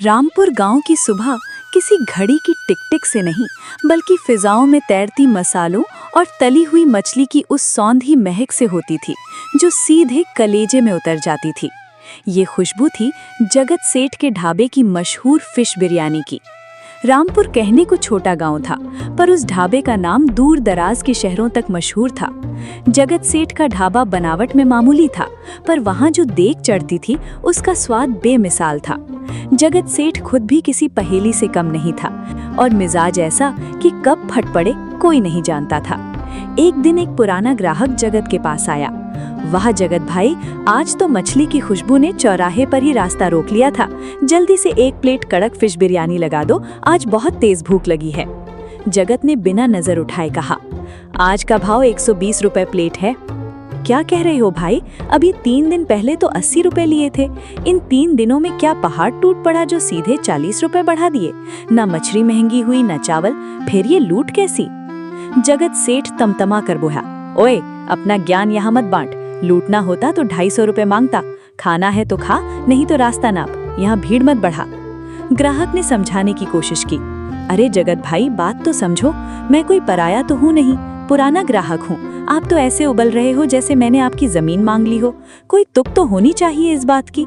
रामपुर गांव की सुबह किसी घड़ी की टिक-टिक से नहीं, बल्कि फिजाओं में तैरती मसालों और तली हुई मछली की उस सौंधी महक से होती थी, जो सीधे कलेजे में उतर जाती थी। ये खुशबू थी जगत सेठ के ढाबे की मशहूर फिश बिरयानी की। रामपुर कहने को छोटा गांव था, पर उस ढाबे का नाम दूर दराज के शहरों तक मशहूर था। जगत सेठ का ढाबा बनावट में मामूली था, पर वहां जो देख चढ़ती थी उसका स्वाद बेमिसाल था। जगत सेठ खुद भी किसी पहेली से कम नहीं था, और मिजाज ऐसा कि कब फट पड़े कोई नहीं जानता था। एक दिन एक पुराना ग्राहक जगत के पास आया। वाह जगत भाई, आज तो मछली की खुशबू ने चौराहे पर ही रास्ता रोक लिया था। जल्दी से एक प्लेट कड़क फिश बिरयानी लगा दो, आज बहुत तेज भूख लगी है। जगत ने बिना नजर उठाए कहा, आज का भाव 120 रुपए प्लेट है। क्या कह रहे हो भाई, अभी 3 दिन पहले तो 80 रुपए लिए थे। इन 3 दिनों में क्या पहाड़ टूट पड़ा जो सीधे 40 रुपए बढ़ा दिए? ना मछली महंगी हुई न चावल, फिर ये लूट कैसी? जगत सेठ तमतमा कर बोला, ओए अपना ज्ञान यहाँ मत बांट। लूटना होता तो 250 रुपए मांगता। खाना है तो खा, नहीं तो रास्ता नाप, यहाँ भीड़ मत बढ़ा। ग्राहक ने समझाने की कोशिश की, अरे जगत भाई बात तो समझो, मैं कोई पराया तो हूँ नहीं, पुराना ग्राहक हूँ। आप तो ऐसे उबल रहे हो जैसे मैंने आपकी जमीन मांग ली हो। कोई तुक तो होनी चाहिए इस बात की।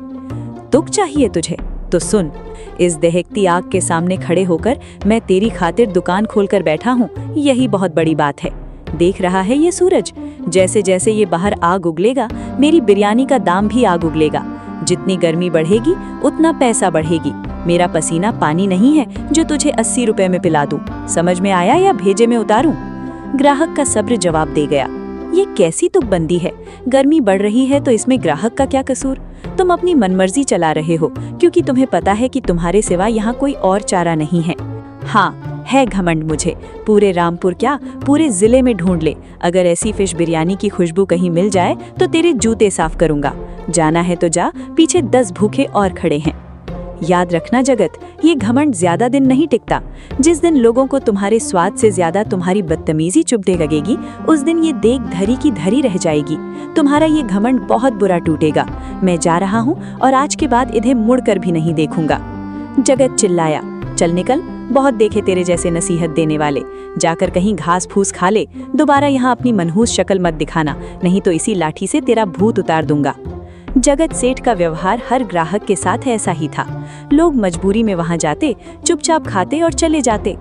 तुक चाहिए तुझे? तो सुन, इस दहकती आग के सामने खड़े होकर मैं तेरी खातिर दुकान खोलकर बैठा हूँ, यही बहुत बड़ी बात है। देख रहा है ये सूरज? जैसे जैसे ये बाहर आग उगलेगा, मेरी बिरयानी का दाम भी आग उगलेगा। जितनी गर्मी बढ़ेगी उतना पैसा बढ़ेगी। मेरा पसीना पानी नहीं है जो तुझे 80 रुपए में पिला दूं। समझ में आया या भेजे में उतारूं? ग्राहक का सब्र जवाब दे गया, ये कैसी तुकबंदी है? गर्मी बढ़ रही है तो इसमें ग्राहक का क्या कसूर? तुम अपनी मनमर्जी चला रहे हो, क्योंकि तुम्हें पता है कि तुम्हारे सिवा यहाँ कोई और चारा नहीं है। हाँ, है घमंड मुझे। पूरे रामपुर क्या, पूरे जिले में ढूंढ ले, अगर ऐसी फिश बिरयानी की खुशबू कहीं मिल जाए तो तेरे जूते साफ करूंगा। जाना है तो जा, पीछे 10 भूखे और खड़े हैं। याद रखना जगत, ये घमंड ज्यादा दिन नहीं टिकता। जिस दिन लोगों को तुम्हारे स्वाद से ज्यादा तुम्हारी बदतमीजी चुभने लगेगी, उस दिन ये देख धरी की धरी रह जाएगी। तुम्हारा ये घमंड बहुत बुरा टूटेगा। मैं जा रहा हूँ और आज के बाद इन्हें मुड़कर भी नहीं देखूंगा। जगत चिल्लाया, चल निकल, बहुत देखे तेरे जैसे नसीहत देने वाले। जाकर कहीं घास फूस खा ले, दोबारा यहाँ अपनी मनहूस शक्ल मत दिखाना, नहीं तो इसी लाठी से तेरा भूत उतार दूंगा। जगत सेठ का व्यवहार हर ग्राहक के साथ ऐसा ही था। लोग मजबूरी में वहां जाते, चुपचाप खाते और चले जाते।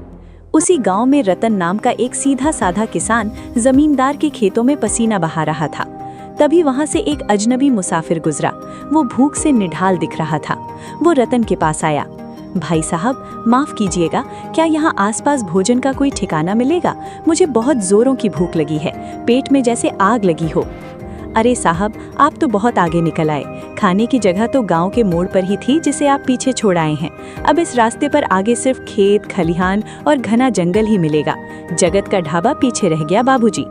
उसी गांव में रतन नाम का एक सीधा साधा किसान जमींदार के खेतों में पसीना बहा रहा था। तभी वहां से एक अजनबी मुसाफिर गुजरा। वो भूख से निढाल दिख रहा था। वो रतन के पास आया, भाई साहब माफ कीजिएगा, क्या यहाँ आसपास भोजन का कोई ठिकाना मिलेगा? मुझे बहुत जोरों की भूख लगी है, पेट में जैसे आग लगी हो। अरे साहब, आप तो बहुत आगे निकल आए। खाने की जगह तो गांव के मोड़ पर ही थी जिसे आप पीछे छोड़ आए हैं। अब इस रास्ते पर आगे सिर्फ खेत, खलिहान और घना जंगल ही मिलेगा। जगत का ढाबा पीछे रह गया बाबूजी।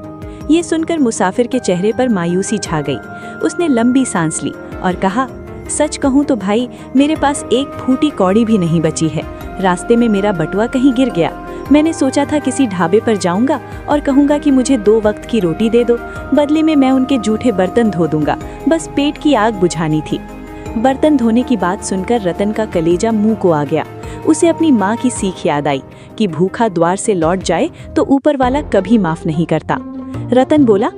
ये सुनकर मुसाफिर के चेहरे पर मायूसी छा गई। उसने लंबी सांस ली और कहा, सच कहूँ तो भाई, मेरे पास एक फूटी कौड़ी भी नहीं बची है। रास्ते में मेरा बटुआ कहीं गिर गया। मैंने सोचा था किसी ढाबे पर जाऊंगा और कहूंगा कि मुझे 2 वक्त की रोटी दे दो, बदले में मैं उनके जूठे बर्तन धो दूंगा। बस पेट की आग बुझानी थी। बर्तन धोने की बात सुनकर रतन का कलेजा मुंह को आ गया। उसे अपनी माँ की सीख याद आई कि भूखा द्वार से लौट जाए तो ऊपर वाला कभी माफ नहीं करता। रतन बोला,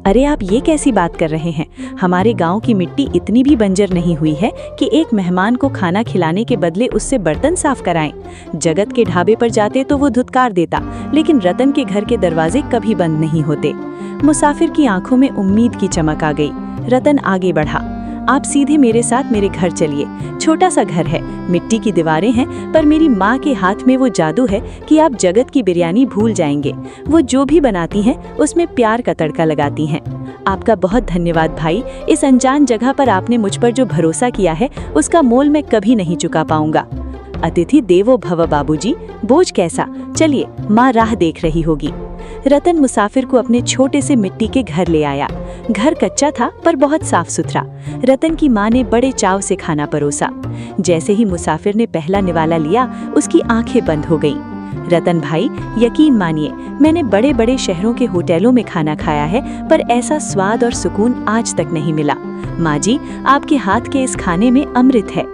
अरे आप ये कैसी बात कर रहे हैं? हमारे गांव की मिट्टी इतनी भी बंजर नहीं हुई है कि एक मेहमान को खाना खिलाने के बदले उससे बर्तन साफ कराएं। जगत के ढाबे पर जाते तो वो धुतकार देता, लेकिन रतन के घर के दरवाजे कभी बंद नहीं होते। मुसाफिर की आंखों में उम्मीद की चमक आ गई। रतन आगे बढ़ा, आप सीधे मेरे साथ मेरे घर चलिए। छोटा सा घर है, मिट्टी की दीवारें हैं, पर मेरी माँ के हाथ में वो जादू है कि आप जगत की बिरयानी भूल जाएंगे। वो जो भी बनाती हैं उसमें प्यार का तड़का लगाती हैं। आपका बहुत धन्यवाद भाई। इस अनजान जगह पर आपने मुझ पर जो भरोसा किया है उसका मोल मैं कभी नहीं चुका पाऊंगा। अतिथि देवो भव बाबूजी, बोझ कैसा, चलिए माँ राह देख रही होगी। रतन मुसाफिर को अपने छोटे से मिट्टी के घर ले आया। घर कच्चा था पर बहुत साफ सुथरा। रतन की माँ ने बड़े चाव से खाना परोसा। जैसे ही मुसाफिर ने पहला निवाला लिया, उसकी आंखें बंद हो गईं। रतन भाई, यकीन मानिए, मैंने बड़े बड़े शहरों के होटलों में खाना खाया है, पर ऐसा स्वाद और सुकून आज तक नहीं मिला। माँ जी, आपके हाथ के इस खाने में अमृत है।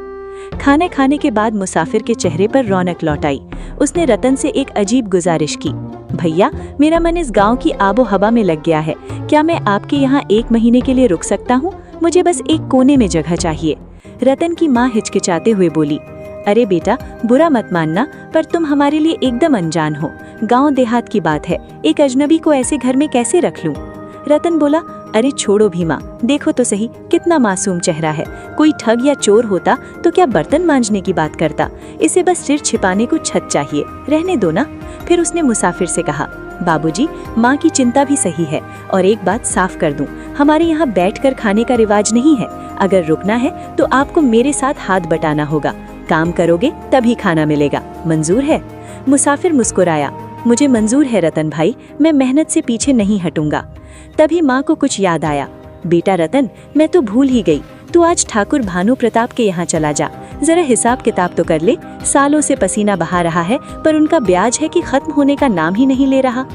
खाना खाने के बाद मुसाफिर के चेहरे पर रौनक लौट आई। उसने रतन से एक अजीब गुजारिश की, भैया मेरा मन इस गांव की आबो हवा में लग गया है, क्या मैं आपके यहाँ 1 महीने के लिए रुक सकता हूँ? मुझे बस एक कोने में जगह चाहिए। रतन की माँ हिचकिचाते हुए बोली, अरे बेटा बुरा मत मानना, पर तुम हमारे लिए एकदम अनजान हो। गांव देहात की बात है, एक अजनबी को ऐसे घर में कैसे रख लूं? रतन बोला, अरे छोड़ो भीमा, देखो तो सही कितना मासूम चेहरा है। कोई ठग या चोर होता तो क्या बर्तन मांजने की बात करता। इसे बस सिर छिपाने को छत चाहिए, रहने दो ना। फिर उसने मुसाफिर से कहा, बाबूजी माँ की चिंता भी सही है, और एक बात साफ कर दूं, हमारे यहाँ बैठकर खाने का रिवाज नहीं है। अगर रुकना है तो आपको मेरे साथ हाथ बटाना होगा। काम करोगे तभी खाना मिलेगा, मंजूर है? मुसाफिर मुस्कुराया, मुझे मंजूर है रतन भाई, मैं मेहनत से पीछे नहीं हटूंगा। तभी माँ को कुछ याद आया, बेटा रतन मैं तो भूल ही गई, तू आज ठाकुर भानु प्रताप के यहाँ चला जा, जरा हिसाब किताब तो कर ले। सालों से पसीना बहा रहा है, पर उनका ब्याज है कि खत्म होने का नाम ही नहीं ले रहा।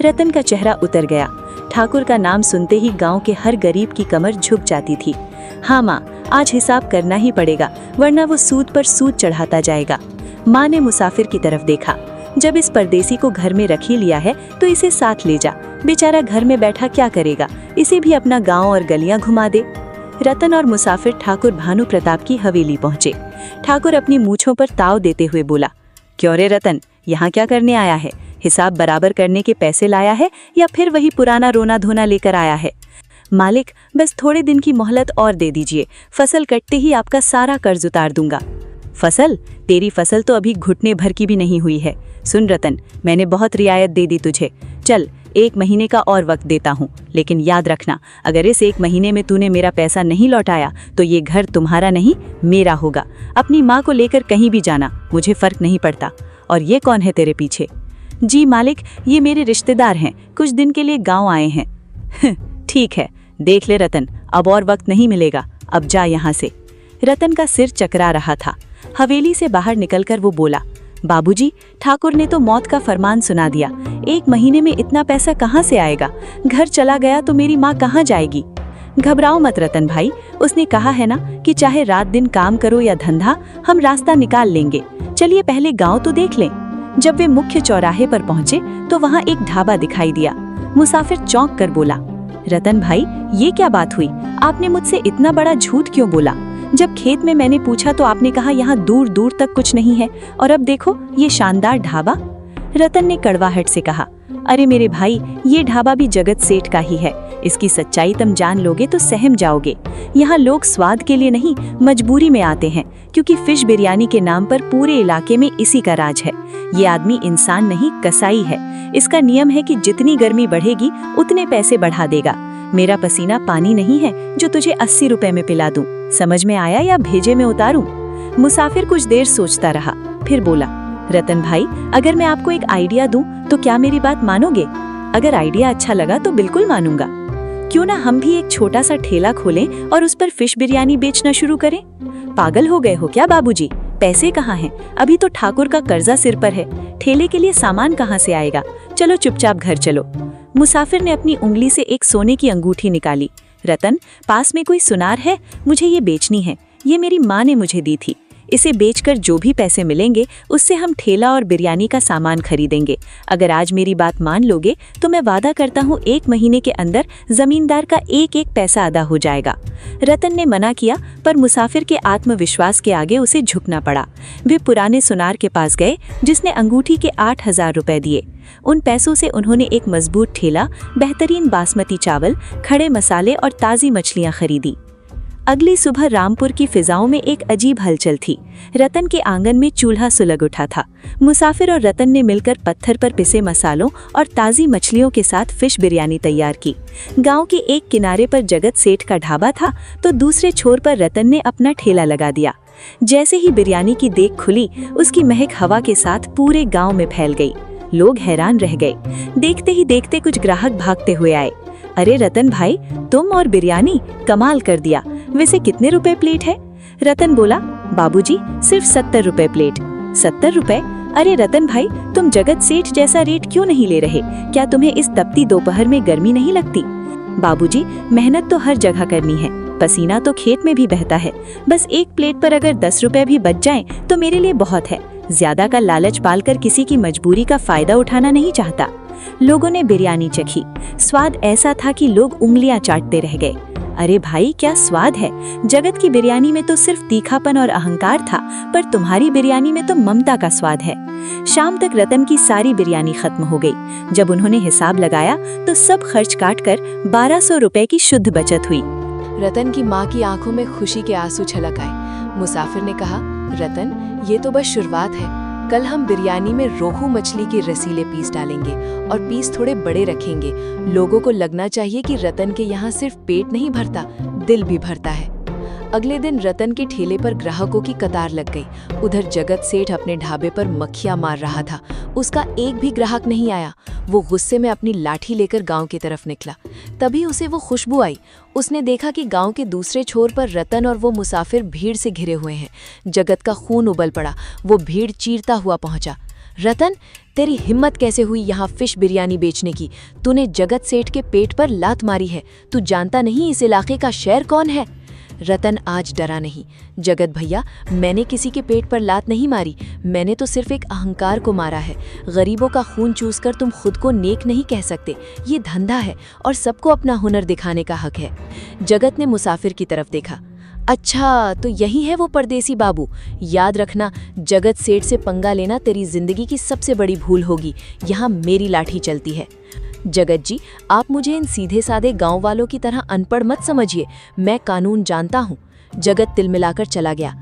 रतन का चेहरा उतर गया। ठाकुर का नाम सुनते ही गांव के हर गरीब की कमर झुक जाती थी। हाँ माँ, आज हिसाब करना ही पड़ेगा, वरना वो सूद पर सूद चढ़ाता जाएगा। माँ ने मुसाफिर की तरफ देखा, जब इस परदेसी को घर में रख ही लिया है तो इसे साथ ले जा, बेचारा घर में बैठा क्या करेगा, इसे भी अपना गांव और गलियां घुमा दे। रतन और मुसाफिर ठाकुर भानु प्रताप की हवेली पहुंचे। ठाकुर अपनी मूछों पर ताव देते हुए बोला, क्यों रे रतन, यहाँ क्या करने आया है? हिसाब बराबर करने के पैसे लाया है या फिर वही पुराना रोना धोना लेकर आया है? मालिक बस थोड़े दिन की मोहलत और दे दीजिए, फसल कटते ही आपका सारा कर्ज उतार दूंगा। फसल? तेरी फसल तो अभी घुटने भर की भी नहीं हुई है। सुन रतन, मैंने बहुत रियायत दे दी तुझे, चल 1 महीने का और वक्त देता हूँ, लेकिन याद रखना अगर इस 1 महीने में तूने मेरा पैसा नहीं लौटाया तो ये घर तुम्हारा नहीं मेरा होगा। अपनी माँ को लेकर कहीं भी जाना, मुझे फर्क नहीं पड़ता। और ये कौन है तेरे पीछे? जी मालिक, ये मेरे रिश्तेदार हैं, कुछ दिन के लिए गाँव आए हैं। ठीक है, देख ले रतन, अब और वक्त नहीं मिलेगा, अब जा यहाँ से। रतन का सिर चकरा रहा था। हवेली से बाहर निकलकर वो बोला, बाबूजी ठाकुर ने तो मौत का फरमान सुना दिया, 1 महीने में इतना पैसा कहाँ से आएगा? घर चला गया तो मेरी माँ कहाँ जाएगी? घबराओ मत रतन भाई, उसने कहा है ना कि चाहे रात दिन काम करो या धंधा, हम रास्ता निकाल लेंगे। चलिए पहले गाँव तो देख लें। जब वे मुख्य चौराहे पर पहुँचे तो वहाँ एक ढाबा दिखाई दिया। मुसाफिर चौंक कर बोला, रतन भाई ये क्या बात हुई? आपने मुझसे इतना बड़ा झूठ क्यों बोला? जब खेत में मैंने पूछा तो आपने कहा यहाँ दूर दूर तक कुछ नहीं है, और अब देखो ये शानदार ढाबा। रतन ने कड़वाहट से कहा, अरे मेरे भाई, ये ढाबा भी जगत सेठ का ही है। इसकी सच्चाई तुम जान लोगे तो सहम जाओगे। यहाँ लोग स्वाद के लिए नहीं, मजबूरी में आते हैं, क्योंकि फिश बिरयानी के नाम पर पूरे इलाके में इसी का राज है। ये आदमी इंसान नहीं, कसाई है। इसका नियम है कि जितनी गर्मी बढ़ेगी उतने पैसे बढ़ा देगा। मेरा पसीना पानी नहीं है जो तुझे 80 रुपए में पिला दूं। समझ में आया या भेजे में उतारूं? मुसाफिर कुछ देर सोचता रहा, फिर बोला, रतन भाई अगर मैं आपको एक आइडिया दूं तो क्या मेरी बात मानोगे? अगर आइडिया अच्छा लगा तो बिल्कुल मानूंगा। क्यों ना हम भी एक छोटा सा ठेला खोलें और उस पर फिश बिरयानी बेचना शुरू करें? पागल हो गए हो क्या बाबूजी? पैसे कहाँ हैं? अभी तो ठाकुर का कर्जा सिर पर है, ठेले के लिए सामान कहाँ से आएगा? चलो चुपचाप घर चलो। मुसाफिर ने अपनी उंगली से एक सोने की अंगूठी निकाली। रतन, पास में कोई सुनार है? मुझे ये बेचनी है, ये मेरी माँ ने मुझे दी थी। इसे बेचकर जो भी पैसे मिलेंगे उससे हम ठेला और बिरयानी का सामान खरीदेंगे। अगर आज मेरी बात मान लोगे तो मैं वादा करता हूँ 1 महीने के अंदर जमींदार का एक एक पैसा अदा हो जाएगा। रतन ने मना किया, पर मुसाफिर के आत्मविश्वास के आगे उसे झुकना पड़ा। वे पुराने सुनार के पास गए जिसने अंगूठी के 8,000 रुपए दिए। उन पैसों से उन्होंने एक मजबूत ठेला, बेहतरीन बासमती चावल, खड़े मसाले और ताज़ी मछलियाँ खरीदी। अगली सुबह रामपुर की फिजाओं में एक अजीब हलचल थी। रतन के आंगन में चूल्हा सुलग उठा था। मुसाफिर और रतन ने मिलकर पत्थर पर पिसे मसालों और ताज़ी मछलियों के साथ फिश बिरयानी तैयार की। गांव के एक किनारे पर जगत सेठ का ढाबा था तो दूसरे छोर पर रतन ने अपना ठेला लगा दिया। जैसे ही बिरयानी की देग खुली, उसकी महक हवा के साथ पूरे गाँव में फैल गई। लोग हैरान रह गए। देखते ही देखते कुछ ग्राहक भागते हुए आए। अरे रतन भाई, तुम और बिरयानी, कमाल कर दिया। वैसे कितने रुपए प्लेट है? रतन बोला, बाबूजी सिर्फ 70 रुपए प्लेट। 70 रुपए? अरे रतन भाई, तुम जगत सेठ जैसा रेट क्यों नहीं ले रहे? क्या तुम्हें इस तपती दोपहर में गर्मी नहीं लगती? बाबूजी, मेहनत तो हर जगह करनी है, पसीना तो खेत में भी बहता है, बस एक प्लेट पर अगर 10 रुपए भी बच जाएं तो मेरे लिए बहुत है। ज्यादा का लालच पालकर किसी की मजबूरी का फायदा उठाना नहीं चाहता। लोगों ने बिरयानी चखी। स्वाद ऐसा था कि लोग उंगलियां चाटते रह गए। अरे भाई, क्या स्वाद है! जगत की बिरयानी में तो सिर्फ तीखापन और अहंकार था, पर तुम्हारी बिरयानी में तो ममता का स्वाद है। शाम तक रतन की सारी बिरयानी खत्म हो गई। जब उन्होंने हिसाब लगाया तो सब खर्च काटकर 1200 रुपए की शुद्ध बचत हुई। रतन की माँ की आंखों में खुशी के आंसू छलक आए। मुसाफिर ने कहा, रतन, ये तो बस शुरुआत है। कल हम बिरयानी में रोहू मछली के रसीले पीस डालेंगे और पीस थोड़े बड़े रखेंगे। लोगों को लगना चाहिए कि रतन के यहाँ सिर्फ पेट नहीं भरता, दिल भी भरता है। अगले दिन रतन के ठेले पर ग्राहकों की कतार लग गई। उधर जगत सेठ अपने ढाबे पर मक्खियां मार रहा था। उसका एक भी ग्राहक नहीं आया। वो गुस्से में अपनी लाठी लेकर गांव की तरफ निकला। तभी उसे वो खुशबू आई। उसने देखा कि गांव के दूसरे छोर पर रतन और वो मुसाफिर भीड़ से घिरे हुए हैं। जगत का खून उबल पड़ा। वो भीड़ चीरता हुआ पहुंचा। रतन, तेरी हिम्मत कैसे हुई यहाँ फिश बिरयानी बेचने की? तूने जगत सेठ के पेट पर लात मारी है। तू जानता नहीं इस इलाके का शेर कौन है? रतन आज डरा नहीं। जगत भैया, मैंने किसी के पेट पर लात नहीं मारी। मैंने तो सिर्फ एक अहंकार को मारा है। गरीबों का खून चूसकर तुम खुद को नेक नहीं कह सकते। ये धंधा है और सबको अपना हुनर दिखाने का हक है। जगत ने मुसाफिर की तरफ देखा। अच्छा, तो यही है वो परदेसी बाबू। याद रखना, जगत सेठ से पंगा लेना तेरी जिंदगी की सबसे बड़ी भूल होगी। यहाँ मेरी लाठी चलती है। जगत जी, आप मुझे इन सीधे साधे गांव वालों की तरह अनपढ़ मत समझिए। मैं कानून जानता हूँ। जगत तिलमिलाकर चला गया।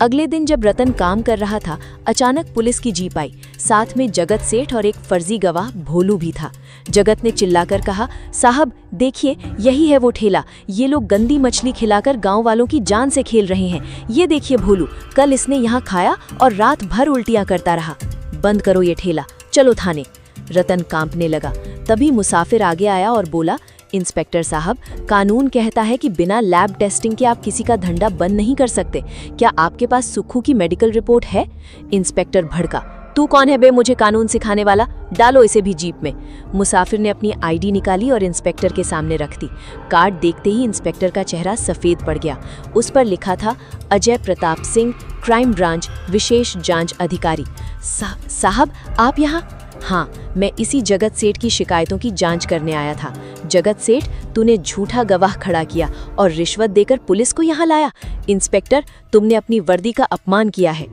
अगले दिन जब रतन काम कर रहा था, अचानक पुलिस की जीप आई। साथ में जगत सेठ और एक फर्जी गवाह भोलू भी था। जगत ने चिल्लाकर कहा, साहब देखिए, यही है वो ठेला। ये लोग गंदी मछली खिलाकर गांव वालों की जान से खेल रहे हैं। ये देखिए भोलू, कल इसने यहाँ खाया और रात भर उल्टियां करता रहा। बंद करो ये ठेला, चलो थाने। रतन कांपने लगा। तभी मुसाफिर आगे आया और बोला, इंस्पेक्टर साहब, कानून कहता है कि बिना लैब टेस्टिंग के आप किसी का धंधा बंद नहीं कर सकते। क्या आपके पास सुक्खू की मेडिकल रिपोर्ट है? इंस्पेक्टर भड़का, तू कौन है बे मुझे कानून सिखाने वाला? डालो इसे भी जीप में। मुसाफिर ने अपनी आईडी निकाली और इंस्पेक्टर के सामने रख दी। कार्ड देखते ही इंस्पेक्टर का चेहरा सफेद पड़ गया। उस पर लिखा था, अजय प्रताप सिंह, क्राइम ब्रांच, विशेष जांच अधिकारी। साहब, आप यहाँ? हाँ, मैं इसी जगत सेठ की शिकायतों की जांच करने आया था। जगत सेठ, तूने झूठा गवाह खड़ा किया और रिश्वत देकर पुलिस को यहाँ लाया। इंस्पेक्टर, तुमने अपनी वर्दी का अपमान किया है।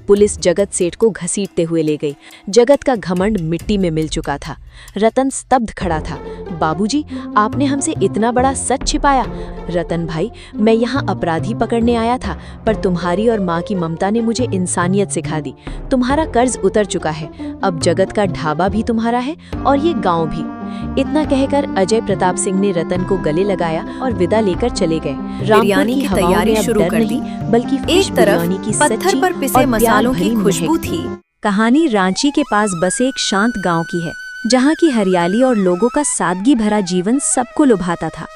पुलिस जगत सेठ को घसीटते हुए ले गई। जगत का घमंड मिट्टी में मिल चुका था। रतन स्तब्ध खड़ा था। बाबूजी, आपने हमसे इतना बड़ा सच छिपाया। रतन भाई, मैं यहाँ अपराधी पकड़ने आया था, पर तुम्हारी और माँ की ममता ने मुझे इंसानियत सिखा दी। तुम्हारा कर्ज उतर चुका है। अब जगत का ढाबा भी तुम्हारा है और ये गांव भी। इतना कहकर अजय प्रताप सिंह ने रतन को गले लगाया और विदा लेकर चले गए। बिरयानी की तैयारी शुरू कर दी, बल्कि एक तरफ पत्थर पर पिसे मसालों की खुशबू थी। कहानी रांची के पास बसे एक शांत गांव की है, जहां की हरियाली और लोगों का सादगी भरा जीवन सबको लुभाता था।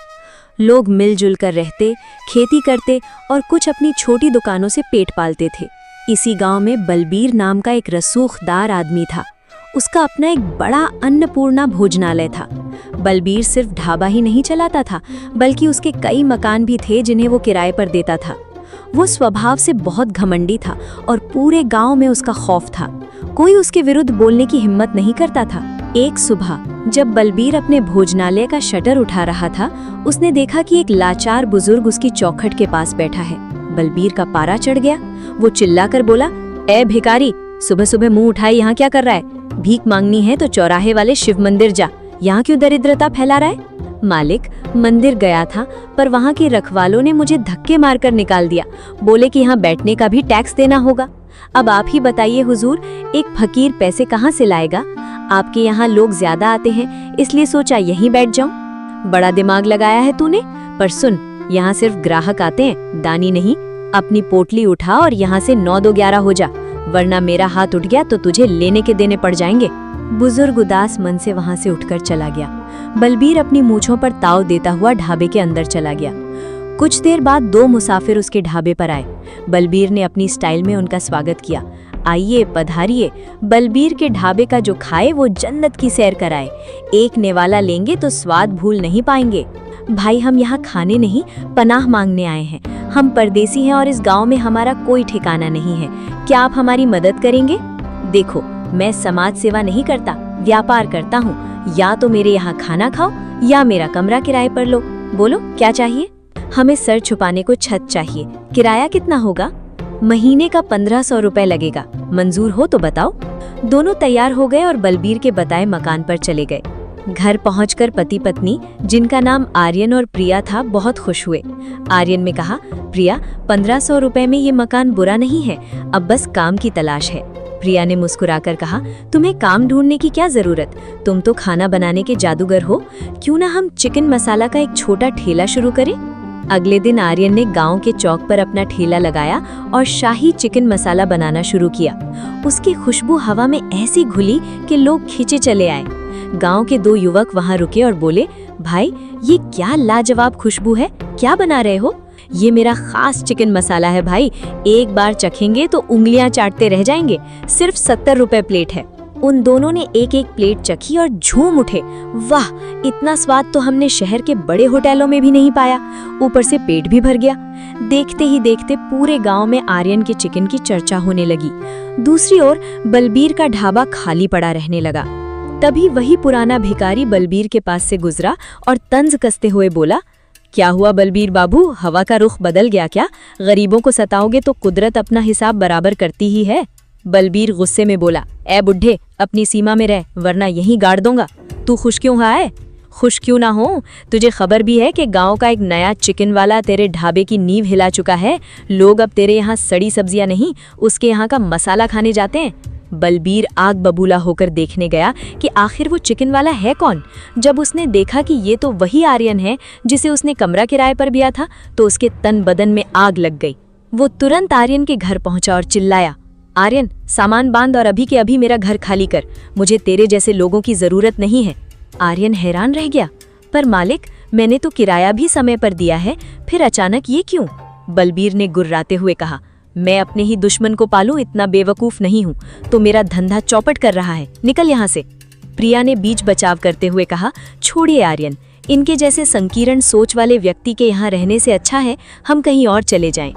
लोग मिलजुल कर रहते, खेती करते और कुछ अपनी छोटी दुकानों से पेट पालते थे। इसी गांव में बलबीर नाम का एक रसूखदार आदमी था। उसका अपना एक बड़ा अन्नपूर्णा भोजनालय था। बलबीर सिर्फ ढाबा ही नहीं चलाता था, बल्कि उसके कई मकान भी थे जिन्हें वो किराए पर देता था। वो स्वभाव से बहुत घमंडी था और पूरे गांव में उसका खौफ था। कोई उसके विरुद्ध बोलने की हिम्मत नहीं करता था। एक सुबह जब बलबीर अपने भोजनालय का शटर उठा रहा था, उसने देखा कि एक लाचार बुजुर्ग उसकी चौखट के पास बैठा है। बलबीर का पारा चढ़ गया। वो चिल्लाकर बोला, ए भिखारी, सुबह सुबह मुंह उठाए यहाँ क्या कर रहा है? भीख मांगनी है तो चौराहे वाले शिव मंदिर जा। यहाँ क्यों दरिद्रता फैला रहा है? मालिक, मंदिर गया था, पर वहाँ के रखवालों ने मुझे धक्के मारकर निकाल दिया। बोले कि यहाँ बैठने का भी टैक्स देना होगा। अब आप ही बताइए हुजूर, एक फकीर पैसे कहाँ से लाएगा? आपके यहाँ लोग ज्यादा आते हैं, इसलिए सोचा यहीं बैठ जाऊं। बड़ा दिमाग लगाया है तूने, पर सुन, यहाँ सिर्फ ग्राहक आते हैं, दानी नहीं। अपनी पोटली उठा और यहाँ से 9-2-11 हो जा, वरना मेरा हाथ उठ गया तो तुझे लेने के देने पड़ जाएंगे। बुजुर्ग उदास मन से वहां से उठकर चला गया। बलबीर अपनी मूंछों पर ताव देता हुआ ढाबे के अंदर चला गया। कुछ देर बाद 2 मुसाफिर उसके ढाबे पर आए। बलबीर ने अपनी स्टाइल में उनका स्वागत किया। आइए, पधारिए। बलबीर के ढाबे का जो खाए वो जन्नत की सैर कराए। एक नेवाला लेंगे तो स्वाद भूल नहीं पाएंगे। भाई हम यहाँ खाने नहीं पनाह मांगने आए हैं। हम परदेसी हैं और इस गांव में हमारा कोई ठिकाना नहीं है। क्या आप हमारी मदद करेंगे? देखो, मैं समाज सेवा नहीं करता, व्यापार करता हूँ। या तो मेरे यहाँ खाना खाओ या मेरा कमरा किराए पर लो। बोलो क्या चाहिए? हमें सर छुपाने को छत चाहिए। किराया कितना होगा? महीने का 1500 रुपए लगेगा। मंजूर हो तो बताओ। दोनों तैयार हो गए और बलबीर के बताए मकान पर चले गए। घर पहुंचकर पति पत्नी, जिनका नाम आर्यन और प्रिया था, बहुत खुश हुए। आर्यन ने कहा, प्रिया 1500 रुपए में ये मकान बुरा नहीं है, अब बस काम की तलाश है। प्रिया ने मुस्कुराकर कहा, तुम्हें काम ढूंढने की क्या जरूरत, तुम तो खाना बनाने के जादूगर हो। क्यों ना हम चिकन मसाला का एक छोटा ठेला शुरू करें? अगले दिन आर्यन ने गांव के चौक पर अपना ठेला लगाया और शाही चिकन मसाला बनाना शुरू किया। उसकी खुशबू हवा में ऐसी घुली कि लोग खींचे चले आए। गांव के 2 युवक वहां रुके और बोले, भाई ये क्या लाजवाब खुशबू है, क्या बना रहे हो? ये मेरा खास चिकन मसाला है भाई, एक बार चखेंगे तो उंगलियां चाटते रह जाएंगे। सिर्फ 70 रुपए प्लेट है। उन दोनों ने एक एक प्लेट चखी और झूम उठे, वाह, इतना स्वाद तो हमने शहर के बड़े होटलों में भी नहीं पाया। ऊपर से पेट भी भर गया। देखते ही देखते पूरे गांव में आर्यन के चिकन की चर्चा होने लगी। दूसरी ओर बलबीर का ढाबा खाली पड़ा रहने लगा। तभी वही पुराना भिखारी बलबीर के पास से गुजरा और तंज कसते हुए बोला, क्या हुआ बलबीर बाबू, हवा का रुख बदल गया क्या? गरीबों को सताओगे तो कुदरत अपना हिसाब बराबर करती ही है। बलबीर गुस्से में बोला, ए बुढ़े, अपनी सीमा में रह वरना यहीं गाड़ दूंगा। तू खुश क्यों है? खुश क्यों ना हो, तुझे खबर भी है कि गांव का एक नया चिकन वाला तेरे ढाबे की नींव हिला चुका है। लोग अब तेरे यहाँ सड़ी सब्जियां नहीं, उसके यहाँ का मसाला खाने जाते हैं। बलबीर आग बबूला होकर देखने गया कि आखिर वो चिकन वाला है कौन। जब उसने देखा कि ये तो वही आर्यन है जिसे उसने कमरा किराए पर दिया था, तो उसके तन बदन में आग लग गई। वो तुरंत आर्यन के घर पहुंचा और चिल्लाया, आर्यन, सामान बांध और अभी के अभी मेरा घर खाली कर, मुझे तेरे जैसे लोगों की जरूरत नहीं है। आर्यन हैरान रह गया, पर मालिक, मैंने तो किराया भी समय पर दिया है, फिर अचानक ये क्यों? बलबीर ने गुर्राते हुए कहा, मैं अपने ही दुश्मन को पालूं इतना बेवकूफ नहीं हूं, तो मेरा धंधा चौपट कर रहा है, निकल यहाँ से। प्रिया ने बीच बचाव करते हुए कहा, छोड़िए आर्यन, इनके जैसे संकीर्ण सोच वाले व्यक्ति के यहाँ रहने से अच्छा है हम कहीं और चले जाएं।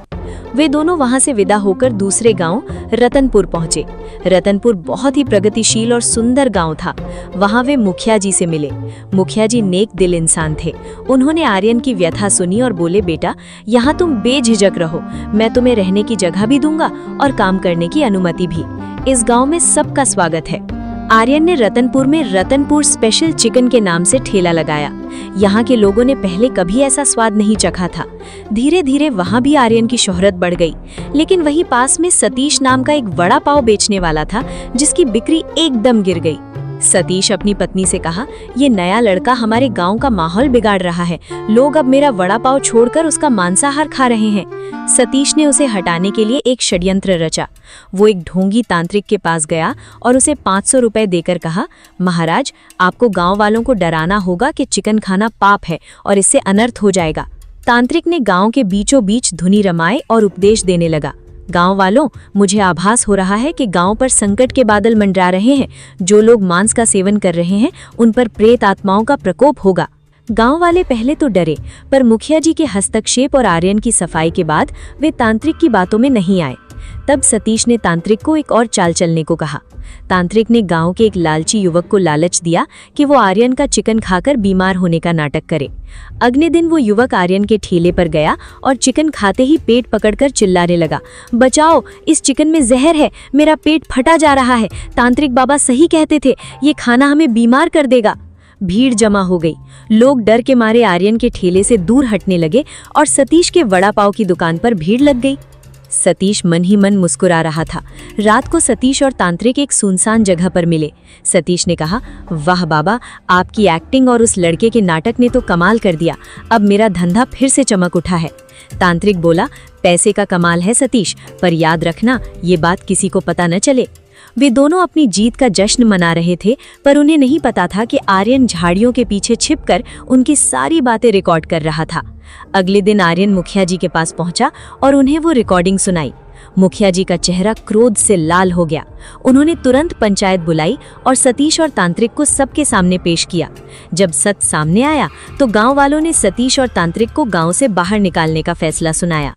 वे दोनों वहां से विदा होकर दूसरे गांव रतनपुर पहुंचे। रतनपुर बहुत ही प्रगतिशील और सुंदर गांव था। वहां वे मुखिया जी से मिले। मुखिया जी नेक दिल इंसान थे। उन्होंने आर्यन की व्यथा सुनी और बोले, बेटा, यहाँ तुम बेझिझक रहो, मैं तुम्हें रहने की जगह भी दूंगा और काम करने की अनुमति भी। इस गाँव में सबका स्वागत है। आर्यन ने रतनपुर में रतनपुर स्पेशल चिकन के नाम से ठेला लगाया। यहाँ के लोगों ने पहले कभी ऐसा स्वाद नहीं चखा था। धीरे धीरे वहाँ भी आर्यन की शोहरत बढ़ गई। लेकिन वहीं पास में सतीश नाम का एक वड़ा पाव बेचने वाला था, जिसकी बिक्री एकदम गिर गई। सतीश अपनी पत्नी से कहा, ये नया लड़का हमारे गांव का माहौल बिगाड़ रहा है, लोग अब मेरा वड़ा पाव छोड़कर उसका मांसाहार खा रहे हैं। सतीश ने उसे हटाने के लिए एक षड्यंत्र रचा। वो एक ढोंगी तांत्रिक के पास गया और उसे 500 रुपए देकर कहा, महाराज, आपको गांव वालों को डराना होगा कि चिकन खाना पाप है और इससे अनर्थ हो जाएगा। तांत्रिक ने गांव के बीचों बीच धुनी रमाए और उपदेश देने लगा, गांव वालों, मुझे आभास हो रहा है कि गांव पर संकट के बादल मंडरा रहे हैं। जो लोग मांस का सेवन कर रहे हैं उन पर प्रेत आत्माओं का प्रकोप होगा। गांव वाले पहले तो डरे, पर मुखिया जी के हस्तक्षेप और आर्यन की सफाई के बाद वे तांत्रिक की बातों में नहीं आए। तब सतीश ने तांत्रिक को एक और चाल चलने को कहा। तांत्रिक ने गांव के एक लालची युवक को लालच दिया कि वो आर्यन का चिकन खाकर बीमार होने का नाटक करे। अगले दिन वो युवक आर्यन के ठेले पर गया और चिकन खाते ही पेट पकड़कर चिल्लाने लगा, बचाओ, इस चिकन में जहर है, मेरा पेट फटा जा रहा है। तांत्रिक बाबा सही कहते थे, ये खाना हमें बीमार कर देगा। भीड़ जमा हो गई। लोग डर के मारे आर्यन के ठेले से दूर हटने लगे और सतीश के वड़ा पाव की दुकान पर भीड़ लग गई। सतीश मन ही मन मुस्कुरा रहा था। रात को सतीश और तांत्रिक एक सुनसान जगह पर मिले। सतीश ने कहा, वाह बाबा, आपकी एक्टिंग और उस लड़के के नाटक ने तो कमाल कर दिया। अब मेरा धंधा फिर से चमक उठा है। तांत्रिक बोला, पैसे का कमाल है सतीश, पर याद रखना ये बात किसी को पता न चले। वे दोनों अपनी जीत का जश्न मना रहे थे, पर उन्हें नहीं पता था कि आर्यन झाड़ियों के पीछे छिपकर उनकी सारी बातें रिकॉर्ड कर रहा था। अगले दिन आर्यन मुखिया जी के पास पहुंचा और उन्हें वो रिकॉर्डिंग सुनाई। मुखिया जी का चेहरा क्रोध से लाल हो गया। उन्होंने तुरंत पंचायत बुलाई और सतीश और तांत्रिक को सबके सामने पेश किया। जब सच सामने आया तो गांव वालों ने सतीश और तांत्रिक को गांव से बाहर निकालने का फैसला सुनाया।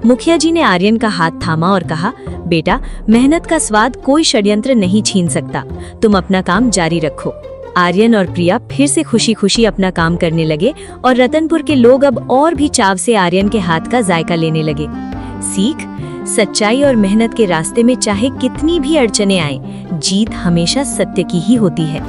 मुखिया जी ने आर्यन का हाथ थामा और कहा, बेटा, मेहनत का स्वाद कोई षड्यंत्र नहीं छीन सकता, तुम अपना काम जारी रखो। आर्यन और प्रिया फिर से खुशी खुशी अपना काम करने लगे और रतनपुर के लोग अब और भी चाव से आर्यन के हाथ का जायका लेने लगे। सीख, सच्चाई और मेहनत के रास्ते में चाहे कितनी भी अड़चने आए, जीत हमेशा सत्य की ही होती है।